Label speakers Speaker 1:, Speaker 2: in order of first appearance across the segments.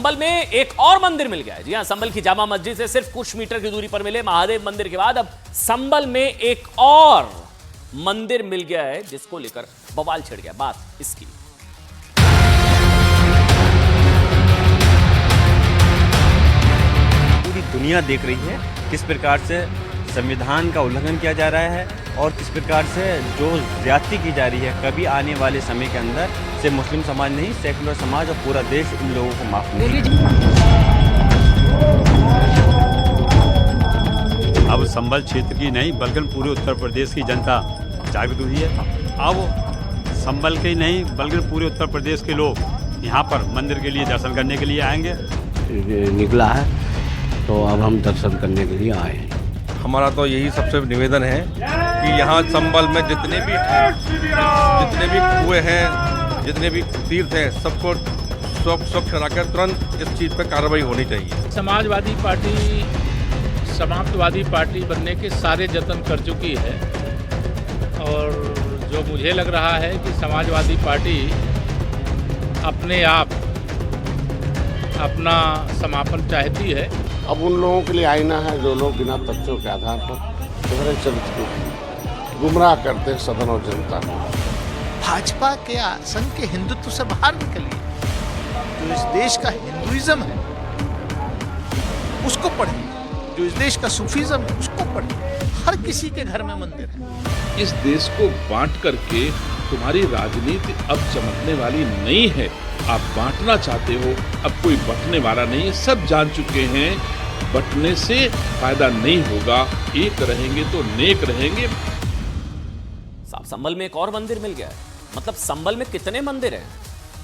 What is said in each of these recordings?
Speaker 1: संभल में एक और मंदिर मिल गया है। जी हां, संभल की जामा मस्जिद से सिर्फ कुछ मीटर की दूरी पर मिले महादेव मंदिर के बाद अब संभल में एक और मंदिर मिल गया है, जिसको लेकर बवाल छिड़ गया। बात इसकी।
Speaker 2: पूरी दुनिया देख रही है किस प्रकार से संविधान का उल्लंघन किया जा रहा है और किस प्रकार से जो ज्यादती की जा रही है। कभी आने वाले समय के अंदर से मुस्लिम समाज नहीं, सेकुलर समाज और पूरा देश इन लोगों को माफ नहीं।
Speaker 3: अब संभल क्षेत्र की नहीं बल्कि पूरे उत्तर प्रदेश की जनता जागृत हुई है। अब संभल के ही नहीं बल्कि पूरे उत्तर प्रदेश के लोग यहाँ पर मंदिर के लिए दर्शन करने के लिए आएंगे।
Speaker 4: निकला है तो अब हम दर्शन करने के लिए आए हैं।
Speaker 5: हमारा तो यही सबसे निवेदन है कि यहाँ संभल में जितने भी कुएं हैं, जितने भी तीर्थ हैं, सबको स्वच्छ कराकर तुरंत इस चीज़ पर कार्रवाई होनी चाहिए।
Speaker 6: समाजवादी पार्टी समाप्तवादी पार्टी बनने के सारे जतन कर चुकी है और जो मुझे लग रहा है कि समाजवादी पार्टी अपने आप अपना समापन चाहती है।
Speaker 4: अब उन लोगों के लिए आईना है जो लोग बिना तथ्यों के आधार पर दोहरे चरित्र को गुमराह करते हैं सदन और जनता को।
Speaker 7: भाजपा के संघ के हिंदुत्व से बाहर निकलिए। जो इस देश का हिंदुइज्म है उसको पढ़िए, जो इस देश का सूफीज्म है उसको पढ़िए। हर किसी के घर में मंदिर है।
Speaker 6: इस देश को बांट करके तुम्हारी राजनीति अब चमकने वाली नहीं है। आप बांटना चाहते हो, अब कोई बंटने वाला नहीं है। सब जान चुके हैं बंटने से फायदा नहीं होगा, एक रहेंगे तो नेक रहेंगे।
Speaker 1: साहब, संभल में एक और मंदिर मिल गया है। मतलब संभल में कितने मंदिर हैं?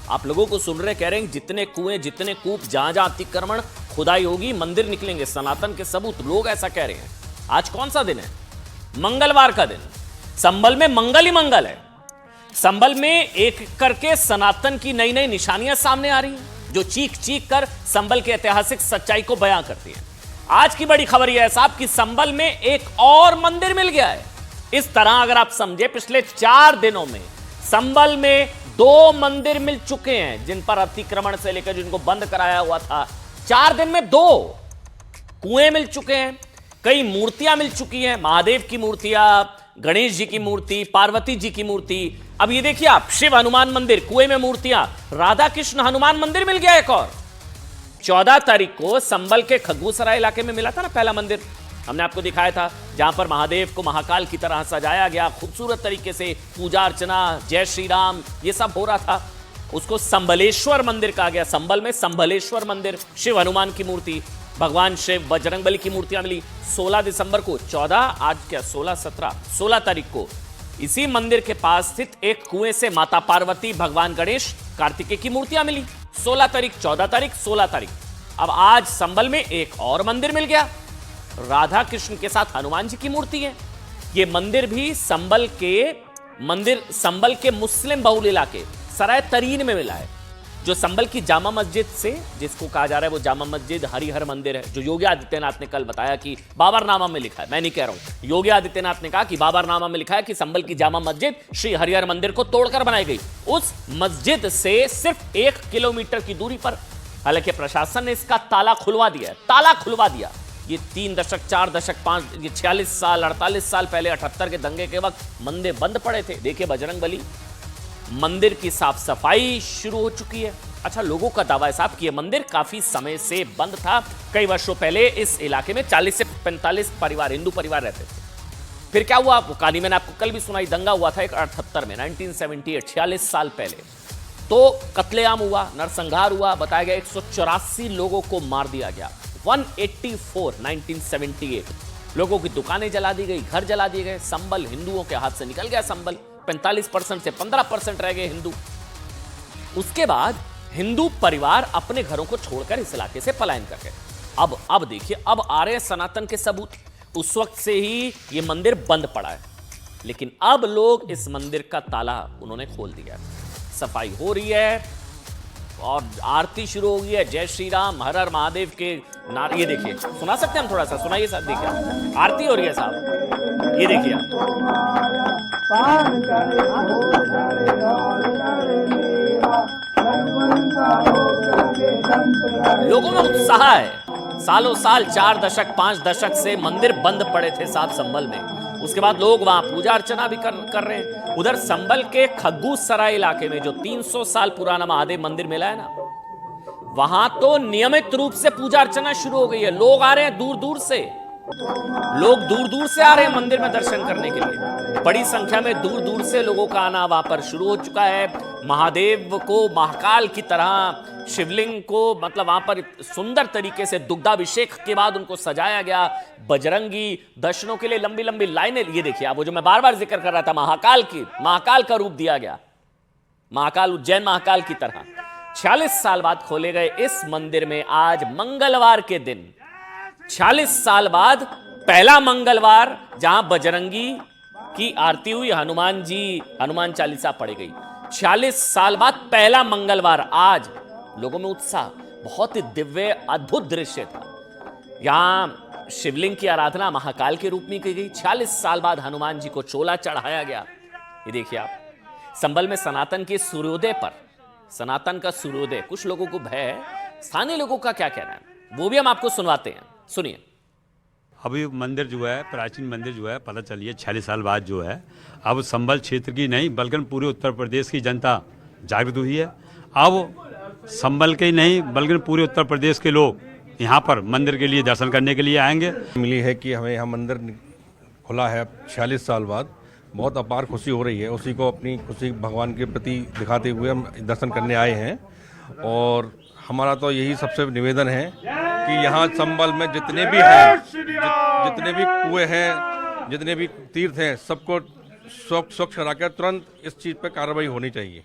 Speaker 1: आप लोगों को सुन रहे, कह रहे हैं जितने कुएं, जितने कूप, जहां जहां अतिक्रमण खुदाई होगी मंदिर निकलेंगे। सनातन के सबूत, लोग ऐसा कह रहे हैं। आज कौन सा दिन है? मंगलवार का दिन। संभल में मंगल ही मंगल है। संभल में एक करके सनातन की नई नई निशानियां सामने आ रही हैं, जो चीख चीख कर संभल के ऐतिहासिक सच्चाई को बयां करती हैं। आज की बड़ी खबर यह है साहब कि संभल में एक और मंदिर मिल गया है। इस तरह अगर आप समझे, पिछले 4 दिनों में संभल में 2 मंदिर मिल चुके हैं, जिन पर अतिक्रमण से लेकर जिनको बंद कराया हुआ था। 4 दिन में 2 कुएं मिल चुके हैं, कई मूर्तियां मिल चुकी हैं। महादेव की मूर्तियां, गणेश जी की मूर्ति, पार्वती जी की मूर्ति। अब ये देखिए आप, शिव हनुमान मंदिर, कुएं में मूर्तियां, राधा कृष्ण हनुमान मंदिर मिल गया एक और। 14 तारीख को संभल के खग्गूसराय इलाके में मिला था ना पहला मंदिर, हमने आपको दिखाया था, जहां पर महादेव को महाकाल की तरह सजाया गया, खूबसूरत तरीके से पूजा अर्चना, जय श्री राम, ये सब हो रहा था। उसको संभलेश्वर मंदिर कहा गया। संभल में संभलेश्वर मंदिर, शिव हनुमान की मूर्ति, भगवान शिव, बजरंगबली की मूर्तियां मिली। 16 दिसंबर को, 14 आज क्या 16 17 16 तारीख को इसी मंदिर के पास स्थित एक कुएं से माता पार्वती, भगवान गणेश, कार्तिकेय की मूर्तियां मिली। 16 तारीख, 14 तारीख, 16 तारीख। अब आज संभल में एक और मंदिर मिल गया, राधा कृष्ण के साथ हनुमान जी की मूर्ति है। यह मंदिर भी संभल के मुस्लिम बहुल इलाके सराय तरीन में मिला है। जो संभल की जामा मस्जिद से, जिसको कहा जा रहा है वो जामा मस्जिद हरिहर मंदिर है, जो योगी आदित्यनाथ ने कल बताया कि बाबरनामा में लिखा है, मैं नहीं कह रहा हूं, योगी आदित्यनाथ ने कहा कि बाबरनामा में लिखा है कि संभल की जामा मस्जिद श्री हरिहर मंदिर को तोड़कर बनाई गई। उस मस्जिद से सिर्फ 1 किलोमीटर की दूरी पर, हालांकि प्रशासन ने इसका ताला खुलवा दिया है, ताला खुलवा दिया। ये 3 दशक, 4 दशक, 5, ये 46 साल, 48 साल पहले 78 के दंगे के वक्त मंदिर बंद पड़े थे। देखिए बजरंगबली मंदिर की साफ सफाई शुरू हो चुकी है। अच्छा, लोगों का दावा है साहब कि यह मंदिर काफी समय से बंद था। कई वर्षों पहले इस इलाके में 40 से 45 परिवार, हिंदू परिवार रहते थे। फिर क्या हुआ, वो कहानी मैंने आपको कल भी सुनाई। दंगा हुआ था 78 में, 1978, 46 साल पहले। तो कत्लेआम हुआ, नरसंहार हुआ, बताया गया 184 लोगों को मार दिया गया। 1978 लोगों की दुकानें जला दी गई, घर जला दिए गए। संभल हिंदुओं के हाथ से निकल गया। संभल 45% से 15% रह गए हिंदू। उसके बाद हिंदू परिवार अपने घरों को छोड़कर इस इलाके से पलायन कर गए। अब देखिए, अब आ रहे हैं सनातन के सबूत। उस वक्त से ही यह मंदिर बंद पड़ा है, लेकिन अब लोग इस मंदिर का ताला उन्होंने खोल दिया है। सफाई हो रही है और आरती शुरू हो गई है। जय श्री राम, हर हर महादेव के नारे। ये देखिए, सुना सकते हैं हम? थोड़ा सा सुनाइए साहब। देखिए आरती हो रही है साहब, ये देखिए। लोगों में उत्साह है। सालों साल 4 दशक 5 दशक से मंदिर बंद पड़े थे साहब संभल में। उसके बाद लोग वहां पूजा अर्चना भी कर रहे हैं। उधर संभल के खग्गू सराय इलाके में जो 300 साल पुराना महादेव मंदिर मिला है ना, वहां तो नियमित रूप से पूजा अर्चना शुरू हो गई है। लोग आ रहे हैं दूर दूर से, लोग दूर दूर से आ रहे हैं मंदिर में दर्शन करने के लिए। बड़ी संख्या में दूर दूर से लोगों का आना वहां पर शुरू हो चुका है। महादेव को महाकाल की तरह, शिवलिंग को मतलब वहां पर सुंदर तरीके से दुग्धाभिषेक के बाद उनको सजाया गया। बजरंगी दर्शनों के लिए लंबी लंबी लाइनें। ये देखिए आप, वो जो मैं बार बार जिक्र कर रहा था, महाकाल का रूप दिया गया, महाकाल, उज्जैन महाकाल की तरह। 46 साल बाद खोले गए इस मंदिर में आज मंगलवार के दिन, 46 साल बाद पहला मंगलवार जहां बजरंगी की आरती हुई, हनुमान चालीसा पढ़ी गई। 46 साल बाद पहला मंगलवार आज। लोगों में उत्साह, बहुत ही दिव्य अद्भुत दृश्य था। यहां शिवलिंग की आराधना महाकाल के रूप में की गई। 46 साल बाद हनुमान जी को चोला चढ़ाया गया। ये देखिए आप, संभल में सनातन के सूर्योदय पर, सनातन का सूर्योदय, कुछ लोगों को भय है। स्थानीय लोगों का क्या कहना है वो भी हम आपको सुनवाते हैं, सुनिए।
Speaker 3: अभी मंदिर जो है, प्राचीन मंदिर जो है, पता चलिए 46 साल बाद जो है, अब संभल क्षेत्र की नहीं बल्कि पूरे उत्तर प्रदेश की जनता जागृत हुई है। अब संभल के ही नहीं बल्कि पूरे उत्तर प्रदेश के लोग यहाँ पर मंदिर के लिए दर्शन करने के लिए आएंगे।
Speaker 5: मिली है कि हमें यहाँ मंदिर खुला है 46 साल बाद, बहुत अपार खुशी हो रही है। उसी को अपनी खुशी भगवान के प्रति दिखाते हुए हम दर्शन करने आए हैं। और हमारा तो यही सबसे निवेदन है कि यहाँ संभल में जितने भी हैं, जितने भी कुएं हैं, जितने भी तीर्थ हैं, सबको स्वच्छ कराकर तुरंत इस चीज़ पर कार्रवाई होनी चाहिए।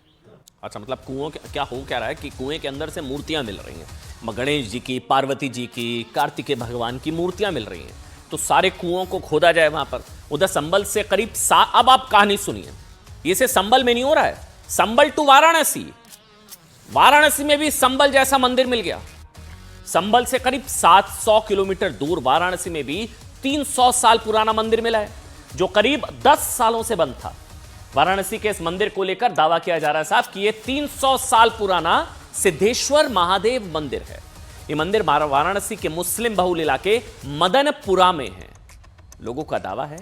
Speaker 1: अच्छा, मतलब कुओं क्या रहा है कि कुएं के अंदर से मूर्तियां मिल रही हैं। गणेश जी की, पार्वती जी की, कार्तिकेय भगवान की मूर्तियां मिल रही हैं। तो सारे कुओं को खोदा जाए वहां पर। उधर संभल से करीब अब आप कहानी सुनिए, ये से संभल में नहीं हो रहा है, संभल टू वाराणसी, वाराणसी में भी संभल जैसा मंदिर मिल गया। संभल से करीब 700 किलोमीटर दूर वाराणसी में भी 300 साल पुराना मंदिर मिला है, जो करीब 10 सालों से बंद था। वाराणसी के इस मंदिर को लेकर दावा किया जा रहा है साहब कि यह 300 साल पुराना सिद्धेश्वर महादेव मंदिर है। यह मंदिर वाराणसी के मुस्लिम बहुल इलाके मदनपुरा में है। लोगों का दावा है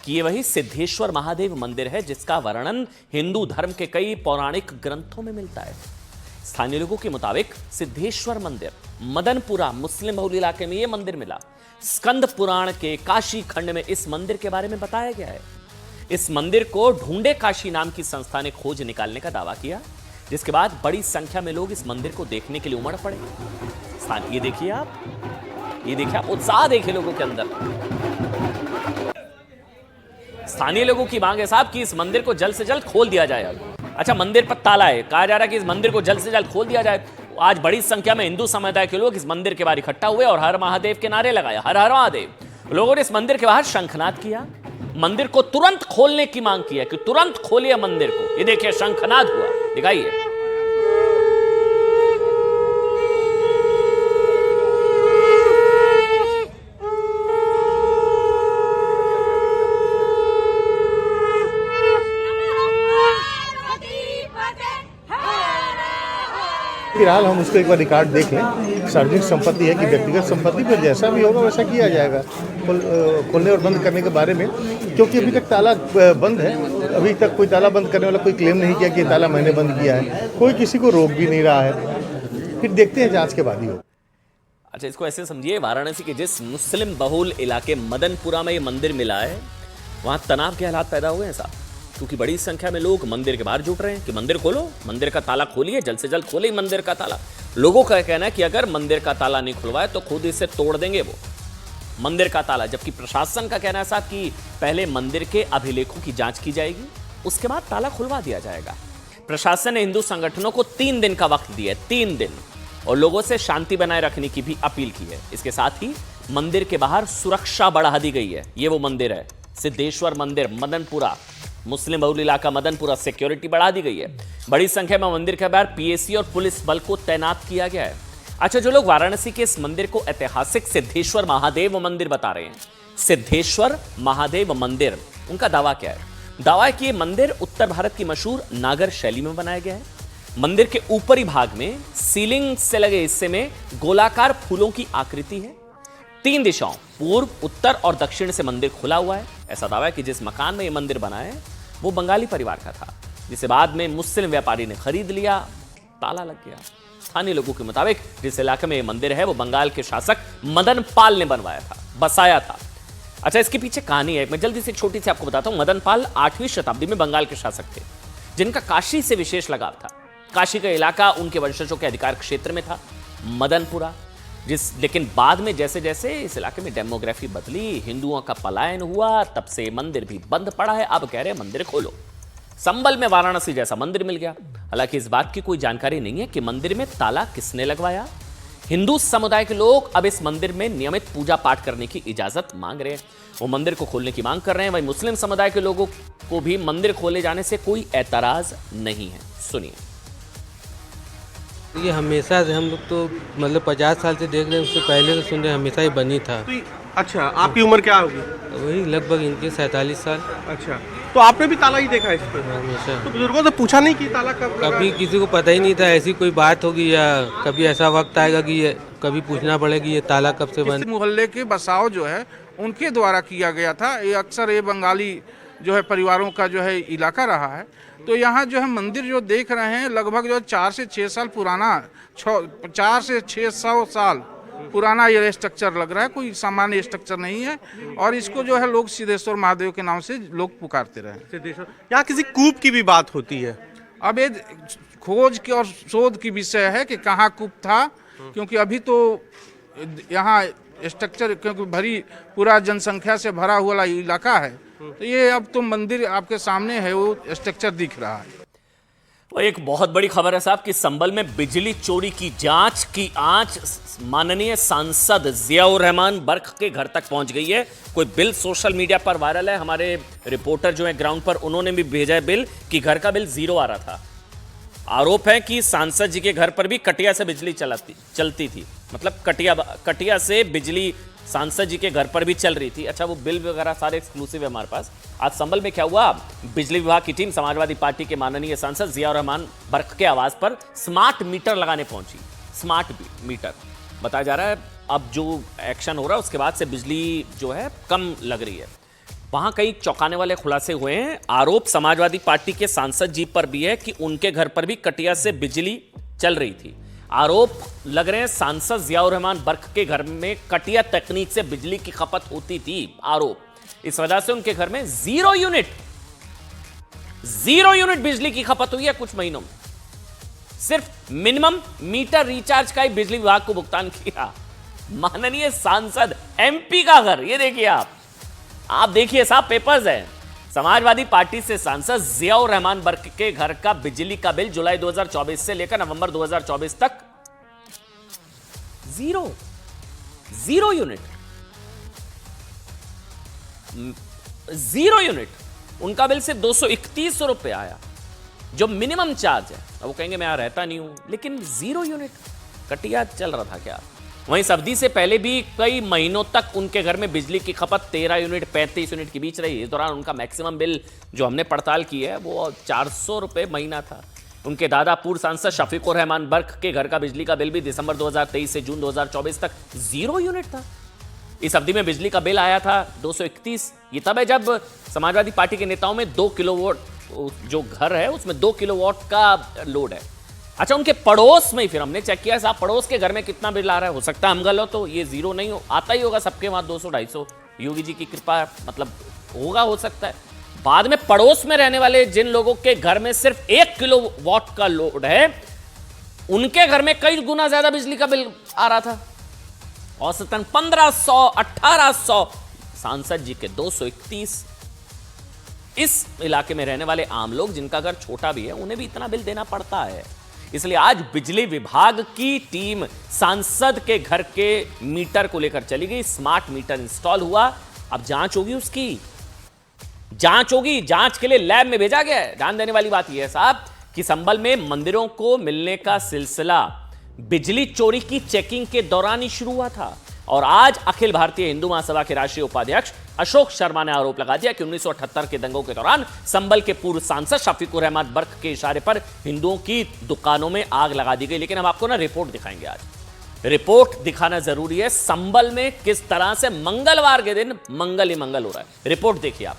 Speaker 1: कि यह वही सिद्धेश्वर महादेव मंदिर है जिसका वर्णन हिंदू धर्म के कई पौराणिक ग्रंथों में मिलता है। स्थानीय लोगों के मुताबिक सिद्धेश्वर मंदिर मदनपुरा मुस्लिम बहुल इलाके में यह मंदिर मिला। स्कंद पुराण के काशी खंड में इस मंदिर के बारे में बताया गया है। इस मंदिर को ढूंढे काशी नाम की संस्था ने खोज निकालने का दावा किया, जिसके बाद बड़ी संख्या में लोग इस मंदिर को देखने के लिए उमड़ पड़े। ये देखिए आप, उत्साह देखिए लोगों के अंदर। स्थानीय लोगों की मांग है साहब कि इस मंदिर को जल्द से जल्द खोल दिया जाए। अच्छा, मंदिर पर ताला है, कहा जा रहा है कि इस मंदिर को जल्द से जल्द खोल दिया जाए। आज बड़ी संख्या में हिंदू समुदाय के लोग इस मंदिर के बाहर इकट्ठा हुए और हर महादेव के नारे लगाए, हर हर महादेव। लोगों ने इस मंदिर के बाहर शंखनाद किया, मंदिर को तुरंत खोलने की मांग की है कि तुरंत खोलिए मंदिर को। ये देखिए शंखनाद हुआ, दिखाइए।
Speaker 8: फिलहाल हम उसको एक बार रिकॉर्ड देख लें। सार्वजनिक संपत्ति है कि व्यक्तिगत संपत्ति, पर जैसा भी होगा वैसा किया जाएगा खोलने और बंद करने के बारे में, क्योंकि अभी तक ताला बंद है। अभी तक कोई ताला बंद करने वाला कोई क्लेम नहीं किया कि ताला मैंने बंद किया है, कोई किसी को रोक भी नहीं रहा है। फिर देखते हैं, जांच के बाद ही होगा।
Speaker 1: अच्छा, इसको ऐसे समझिए, वाराणसी के जिस मुस्लिम बहुल इलाके मदनपुरा में ये मंदिर मिला है, वहां तनाव के हालात पैदा हुए हैं साहब, क्योंकि बड़ी संख्या में लोग मंदिर के बाहर जुट रहे हैं कि मंदिर खोलो, मंदिर का ताला खोलिए, जल्द से जल्द खोलिए मंदिर का ताला। लोगों का कहना है कि अगर मंदिर का ताला नहीं खुलवाए तो खुद इसे तोड़ देंगे वो मंदिर का ताला। जबकि प्रशासन का कहना है साहब कि पहले मंदिर के अभिलेखों की जांच की जाएगी, उसके बाद ताला खुलवा दिया जाएगा। प्रशासन ने हिंदू संगठनों को 3 दिन का वक्त दिया है, 3 दिन, और लोगों से शांति बनाए रखने की भी अपील की है। इसके साथ ही मंदिर के बाहर सुरक्षा बढ़ा दी गई है। ये वो मंदिर है सिद्धेश्वर मंदिर मदनपुरा, मुस्लिम बहुल इलाका मदनपुरा। सिक्योरिटी बढ़ा दी गई है। बड़ी संख्या में मंदिर के बाहर पीएसी और पुलिस बल को तैनात किया गया है। अच्छा, जो लोग वाराणसी के इस मंदिर को ऐतिहासिक सिद्धेश्वर महादेव मंदिर बता रहे हैं, सिद्धेश्वर महादेव मंदिर, उनका दावा क्या है? दावा है कि यह मंदिर उत्तर भारत की मशहूर नागर शैली में बनाया गया है। मंदिर के ऊपरी भाग में सीलिंग से लगे हिस्से में गोलाकार फूलों की आकृति है। 3 दिशाओं पूर्व, उत्तर और दक्षिण से मंदिर खुला हुआ है। ऐसा दावा है कि जिस मकान में यह मंदिर बना है वो बंगाली परिवार का था, जिसे बाद में मुस्लिम व्यापारी ने खरीद लिया। ताला लग गया। स्थानीय लोगों के मुताबिक जिस इलाके में यह मंदिर है वो बंगाल के शासक मदन पाल ने बनवाया था, बसाया था। अच्छा, इसके पीछे कहानी है, मैं जल्दी से छोटी सी आपको बताता हूं। मदन पाल 8वीं शताब्दी में बंगाल के शासक थे, जिनका काशी से विशेष लगाव था। काशी का इलाका उनके वंशजों के अधिकार क्षेत्र में था, मदनपुरा। लेकिन बाद में जैसे जैसे इस इलाके में डेमोग्राफी बदली, हिंदुओं का पलायन हुआ, तब से मंदिर भी बंद पड़ा है। अब कह रहे हैं मंदिर खोलो। संबल में वाराणसी जैसा मंदिर मिल गया। हालांकि इस बात की कोई जानकारी नहीं है कि मंदिर में ताला किसने लगवाया। हिंदू समुदाय के लोग अब इस मंदिर में नियमित पूजा पाठ करने की इजाजत मांग रहे हैं। वो मंदिर को खोलने की मांग कर रहे हैं। वहीं मुस्लिम समुदाय के लोगों को भी मंदिर खोले जाने से कोई एतराज नहीं है। सुनिए।
Speaker 9: ये हमेशा से हम लोग तो मतलब 50 साल से देख रहे हैं, उससे पहले तो सुन रहे हमेशा ही बनी था।
Speaker 10: अच्छा, आपकी उम्र क्या होगी?
Speaker 9: वही लगभग इनके 47 साल।
Speaker 10: अच्छा, तो आपने भी ताला ही देखा इस पर?
Speaker 9: हमेशा।
Speaker 10: तो बुजुर्गों से पूछा नहीं कि ताला कब लगा?
Speaker 9: कभी किसी को पता ही नहीं था ऐसी कोई बात होगी, या कभी ऐसा वक्त आएगा कि ये कभी पूछना पड़ेगा कि ये ताला कब से बंद।
Speaker 11: मोहल्ले के बसाव जो है उनके द्वारा किया गया था। ये अक्सर ये बंगाली जो है परिवारों का जो है इलाका रहा है। तो यहाँ जो है मंदिर जो देख रहे हैं लगभग जो 4 से 6 साल पुराना, 4 से 600 साल पुराना ये स्ट्रक्चर लग रहा है। कोई सामान्य स्ट्रक्चर नहीं है। और इसको जो है लोग सिद्धेश्वर महादेव के नाम से लोग पुकारते रहे।
Speaker 10: सिद्धेश्वर, यहाँ किसी कूप की भी बात होती है?
Speaker 11: अब ये खोज की और शोध की विषय है कि कहाँ कूप था, क्योंकि अभी तो यहाँ स्ट्रक्चर, क्योंकि भरी पूरा जनसंख्या से भरा हुआ इलाका है, तो ये अब तो मंदिर आपके सामने है, वो स्ट्रक्चर दिख रहा है।
Speaker 1: तो एक बहुत बड़ी खबर है साहब कि संभल में बिजली चोरी की जांच की आंच माननीय सांसद जियाउर रहमान बर्क के घर तक पहुंच गई है। कोई बिल सोशल मीडिया पर वायरल है। हमारे रिपोर्टर जो है ग्राउंड पर, उन्होंने भी भेजा है बिल कि घर का बिल 0 आ रहा था। आरोप है कि सांसद जी के घर पर भी कटिया से बिजली चलती थी, मतलब कटिया से बिजली सांसद जी के घर पर भी चल रही थी। अच्छा, वो बिल वगैरह सारे एक्सक्लूसिव है हमारे पास। आज संभल में क्या हुआ, बिजली विभाग की टीम समाजवादी पार्टी के माननीय सांसद जियाउर रहमान बर्क के आवास पर स्मार्ट मीटर लगाने पहुंची। स्मार्ट मीटर बताया जा रहा है अब जो एक्शन हो रहा है उसके बाद से बिजली जो है कम लग रही है। वहां कई चौंकाने वाले खुलासे हुए हैं। आरोप समाजवादी पार्टी के सांसद जी पर भी है कि उनके घर पर भी कटिया से बिजली चल रही थी। आरोप लग रहे हैं सांसद जियाउर रहमान बर्क के घर में कटिया तकनीक से बिजली की खपत होती थी। आरोप इस वजह से उनके घर में 0 यूनिट बिजली की खपत हुई है कुछ महीनों में। सिर्फ मिनिमम मीटर रिचार्ज का ही बिजली विभाग को भुगतान किया। माननीय सांसद, एमपी का घर, ये देखिए आप देखिए साहब, पेपर्स हैं। समाजवादी पार्टी से सांसद जियाउर रहमान बर्क के घर का बिजली का बिल जुलाई 2024 से लेकर नवंबर 2024 तक 0 यूनिट। उनका बिल सिर्फ 231 रुपए आया, जो मिनिमम चार्ज है। अब वो कहेंगे मैं यहां रहता नहीं हूं, लेकिन 0 यूनिट कटिया चल रहा था क्या? वहीं इस अवधि से पहले भी कई महीनों तक उनके घर में बिजली की खपत 13 यूनिट 35 यूनिट के बीच रही। इस दौरान उनका मैक्सिमम बिल जो हमने पड़ताल की है वो 400 रुपए महीना था। उनके दादा पूर्व सांसद शफीकुर रहमान बर्क के घर का बिजली का बिल भी दिसंबर 2023 से जून 2024 तक 0 यूनिट था। इस अवधि में बिजली का बिल आया था 231। ये तब है जब समाजवादी पार्टी के नेताओं में 2 किलोवाट जो घर है उसमें 2 किलोवाट का लोड है। अच्छा, उनके पड़ोस में ही फिर हमने चेक किया साहब, पड़ोस के घर में कितना बिल आ रहा है। हो सकता है हम गलत हो, ये 0 नहीं हो, आता ही होगा सबके वहां 200-250। योगी जी की कृपा मतलब होगा, हो सकता है। बाद में पड़ोस में रहने वाले जिन लोगों के घर में सिर्फ 1 किलोवाट का लोड है, उनके घर में कई गुना ज्यादा बिजली का बिल आ रहा था। औसतन 1500-1800, सांसद जी के 231। इस इलाके में रहने वाले आम लोग जिनका घर छोटा भी है, उन्हें भी इतना बिल देना पड़ता है। इसलिए आज बिजली विभाग की टीम सांसद के घर के मीटर को लेकर चली गई। स्मार्ट मीटर इंस्टॉल हुआ, अब जांच होगी, उसकी जांच होगी। जांच के लिए लैब में भेजा गया है। ध्यान देने वाली बात यह है साहब कि संभल में मंदिरों को मिलने का सिलसिला बिजली चोरी की चेकिंग के दौरान ही शुरू हुआ था और आज अखिल भारतीय हिंदू महासभा के राष्ट्रीय उपाध्यक्ष अशोक शर्मा ने आरोप लगा दिया कि 1978 के दंगों के दौरान संभल के पूर्व सांसद शफीकुर रहमान बर्क के इशारे पर हिंदुओं की दुकानों में आग लगा दी गई। लेकिन हम आपको ना रिपोर्ट दिखाएंगे, आज रिपोर्ट दिखाना जरूरी है। संभल में किस तरह से मंगलवार के दिन मंगल ही मंगल हो रहा है, रिपोर्ट देखिए आप।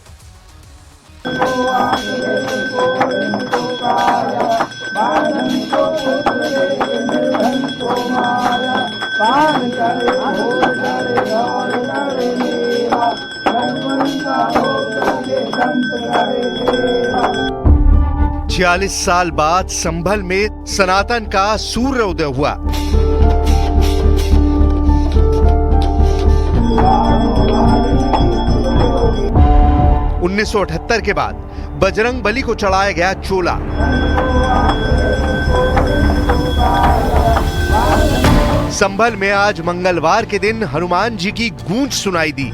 Speaker 12: छियालीस साल बाद संभल में सनातन का सूर्योदय हुआ। (1978) के बाद बजरंग बली को चढ़ाया गया चोला। संभल में आज मंगलवार के दिन हनुमान जी की गूंज सुनाई दी।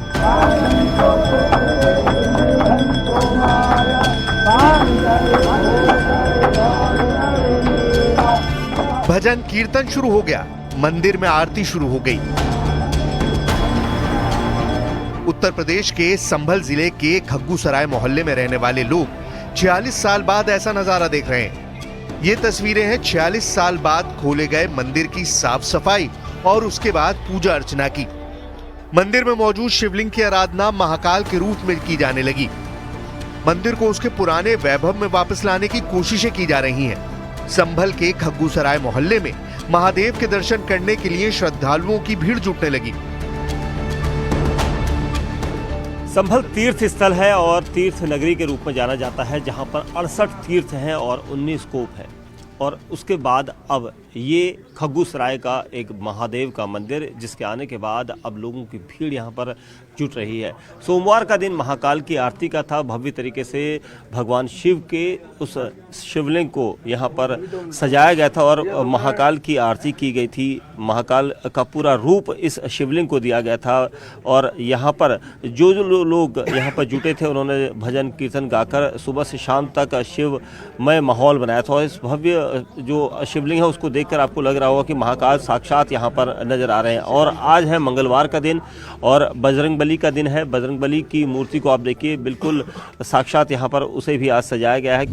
Speaker 12: भजन कीर्तन शुरू हो गया, मंदिर में आरती शुरू हो गई। उत्तर प्रदेश के संभल जिले के खग्गूसराय मोहल्ले में रहने वाले लोग 46 साल बाद ऐसा नजारा देख रहे हैं। ये तस्वीरें हैं 46 साल बाद खोले गए मंदिर की साफ सफाई और उसके बाद पूजा अर्चना की। मंदिर में मौजूद शिवलिंग की आराधना महाकाल के रूप में की जाने लगी। मंदिर को उसके पुराने वैभव में वापस लाने की कोशिशें की जा रही हैं। संभल के खग्गूसराय मोहल्ले में महादेव के दर्शन करने के लिए श्रद्धालुओं की भीड़ जुटने लगी।
Speaker 2: संभल तीर्थ स्थल है और तीर्थ नगरी के रूप में जाना जाता है, जहां पर 68 तीर्थ हैं और 19 कूप हैं। और उसके बाद अब ये खग्गूसराय का एक महादेव का मंदिर, जिसके आने के बाद अब लोगों की भीड़ यहाँ पर जुट रही है। सोमवार का दिन महाकाल की आरती का था। भव्य तरीके से भगवान शिव के उस शिवलिंग को यहाँ पर सजाया गया था और महाकाल की आरती की गई थी। महाकाल का पूरा रूप इस शिवलिंग को दिया गया था और यहाँ पर जो लोग यहाँ पर जुटे थे, उन्होंने भजन कीर्तन गाकर सुबह से शाम तक शिवमय माहौल बनाया था। और इस भव्य जो शिवलिंग है उसको देखकर आपको लग रहा होगा कि महाकाल साक्षात यहाँ पर नजर आ रहे हैं। और आज है मंगलवार का दिन और बजरंग बली का दिन है। बजरंग बली की मूर्ति को आप देखिए, बिल्कुल साक्षात यहाँ पर उसे भी आज सजाया गया है।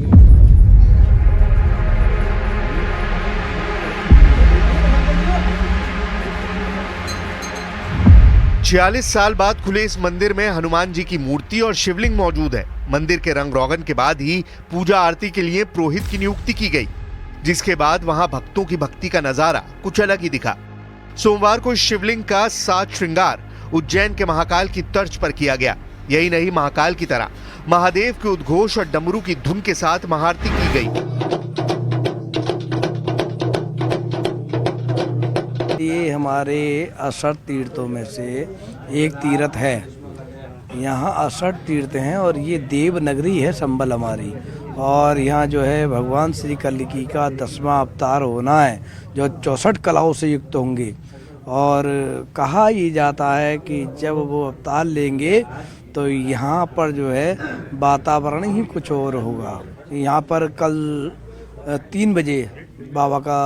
Speaker 12: 46 साल बाद खुले इस मंदिर में हनुमान जी की मूर्ति और शिवलिंग मौजूद है। मंदिर के रंग रोगन के बाद ही पूजा आरती के लिए पुरोहित की नियुक्ति की गई, जिसके बाद वहां भक्तों की भक्ति का नजारा कुछ अलग ही दिखा। सोमवार को शिवलिंग का साज श्रृंगार उज्जैन के महाकाल की तर्ज पर किया गया। यही नहीं, महाकाल की तरह महादेव के उद्घोष और डमरू की धुन के साथ महाआरती की गई।
Speaker 13: ये हमारे 68 तीर्थों में से एक तीर्थ है। यहाँ 68 तीर्थ हैं और ये देव नगरी है संभल हमारी। और यहाँ जो है भगवान श्री कल्की का 10वां अवतार होना है, जो 64 कलाओं से युक्त होंगे। और कहा ही जाता है कि जब वो अवतार लेंगे तो यहाँ पर जो है वातावरण ही कुछ और होगा। यहाँ पर कल 3 बजे बाबा का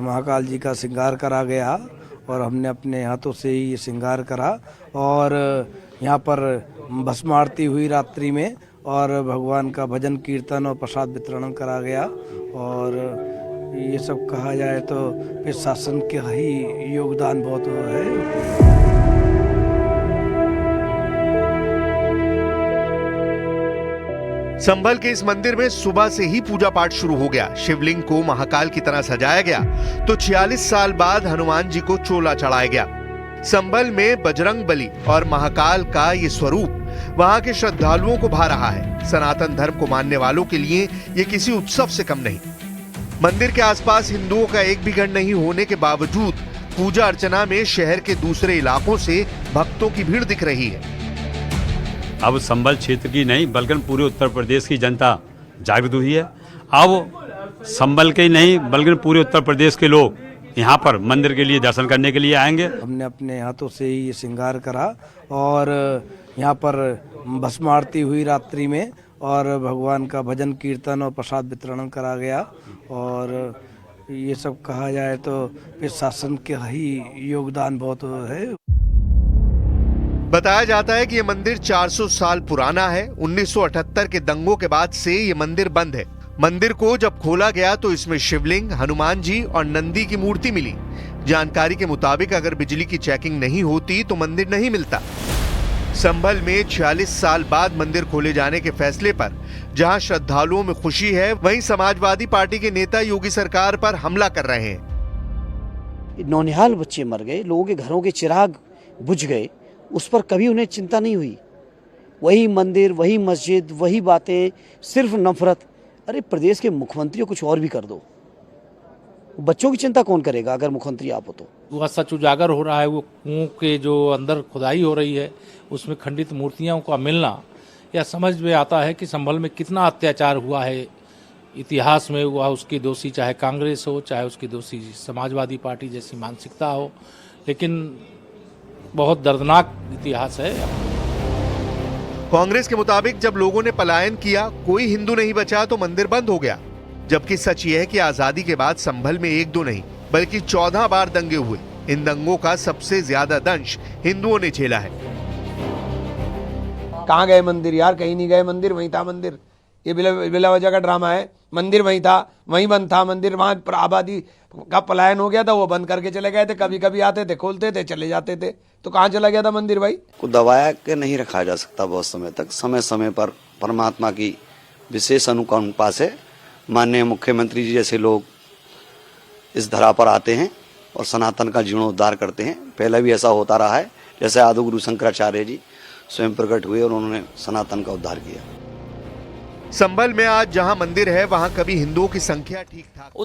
Speaker 13: महाकाल जी का श्रृंगार करा गया और हमने अपने हाथों से ही श्रृंगार करा। और यहाँ पर भस्म आरती हुई रात्रि में और भगवान का भजन कीर्तन और प्रसाद वितरण करा गया। और ये सब कहा जाए तो इस शासन का ही योगदान बहुत है।
Speaker 12: संभल के इस मंदिर में सुबह से ही पूजा पाठ शुरू हो गया। शिवलिंग को महाकाल की तरह सजाया गया तो 46 साल बाद हनुमान जी को चोला चढ़ाया गया। संभल में बजरंग बली और महाकाल का ये स्वरूप वहां के श्रद्धालुओं को भा रहा है। सनातन धर्म को मानने वालों के लिए ये किसी उत्सव से कम नहीं। मंदिर के आसपास हिंदुओं का एक भी घर नहीं होने के बावजूद पूजा अर्चना में शहर के दूसरे इलाकों से भक्तों की भीड़ दिख रही है।
Speaker 3: अब संभल क्षेत्र की नहीं बल्कि पूरे उत्तर प्रदेश की जनता जागृत हुई है। अब संभल के ही नहीं बल्कि पूरे उत्तर प्रदेश के लोग यहाँ पर मंदिर के लिए दर्शन करने के लिए आएंगे।
Speaker 13: हमने अपने हाथों से ही श्रृंगार करा और यहाँ पर भस्म आरती हुई रात्रि में और भगवान का भजन कीर्तन और प्रसाद वितरण करा गया। और ये सब कहा जाए तो इस शासन का ही योगदान बहुत है।
Speaker 12: बताया जाता है कि यह मंदिर 400 साल पुराना है। 1978 के दंगों के बाद से ये मंदिर बंद है। मंदिर को जब खोला गया तो इसमें शिवलिंग, हनुमान जी और नंदी की मूर्ति मिली। जानकारी के मुताबिक अगर बिजली की चेकिंग नहीं होती तो मंदिर नहीं मिलता। संभल में 46 साल बाद मंदिर खोले जाने के फैसले पर जहां श्रद्धालुओं में खुशी है, वहीं समाजवादी पार्टी के नेता योगी सरकार पर हमला कर रहे हैं।
Speaker 14: नौनिहाल बच्चे मर गए, लोगों के घरों के चिराग बुझ गए, उस पर कभी उन्हें चिंता नहीं हुई। वही मंदिर, वही मस्जिद, वही बातें, सिर्फ नफरत। अरे प्रदेश के मुख्यमंत्री कुछ और भी कर दो, बच्चों की चिंता कौन करेगा अगर मुख्यमंत्री आप हो तो।
Speaker 6: वह सच उजागर हो रहा है। वो कुओं के जो अंदर खुदाई हो रही है उसमें खंडित मूर्तियों का मिलना, यह समझ में आता है कि संभल में कितना अत्याचार हुआ है, इतिहास में हुआ। उसकी दोषी चाहे कांग्रेस हो, चाहे उसकी दोषी समाजवादी पार्टी जैसी मानसिकता हो, लेकिन बहुत दर्दनाक इतिहास है।
Speaker 12: कांग्रेस के मुताबिक जब लोगों ने पलायन किया, कोई हिंदू नहीं बचा तो मंदिर बंद हो गया। जबकि सच यह है कि आजादी के बाद संभल में 1-2 नहीं बल्कि 14 बार दंगे हुए। इन दंगों का सबसे ज्यादा दंश हिंदुओं ने झेला है।
Speaker 13: कहाँ गए मंदिर यार? कहीं नहीं गए मंदिर, वहीं था मंदिर। ये बिला वजह का ड्रामा है। मंदिर वहीं था, वहीं बंद था मंदिर। वहाँ आबादी का पलायन हो गया था, वो बंद करके चले गए थे। कभी कभी आते थे, खोलते थे, चले जाते थे। तो कहाँ चला गया था मंदिर भाई?
Speaker 15: को दबाया के नहीं रखा जा सकता बहुत समय तक। समय समय पर परमात्मा की विशेष अनुकंपा से माननीय मुख्यमंत्री जी जैसे लोग इस धरा पर आते हैं और सनातन का जीर्णोद्धार करते हैं। पहले भी ऐसा होता रहा है, जैसे आदिगुरु शंकराचार्य जी स्वयं प्रकट हुए और उन्होंने सनातन का उद्धार किया।
Speaker 12: संभल में आज जहां मंदिर है वहां कभी हिंदुओं की संख्या ठीक ठाक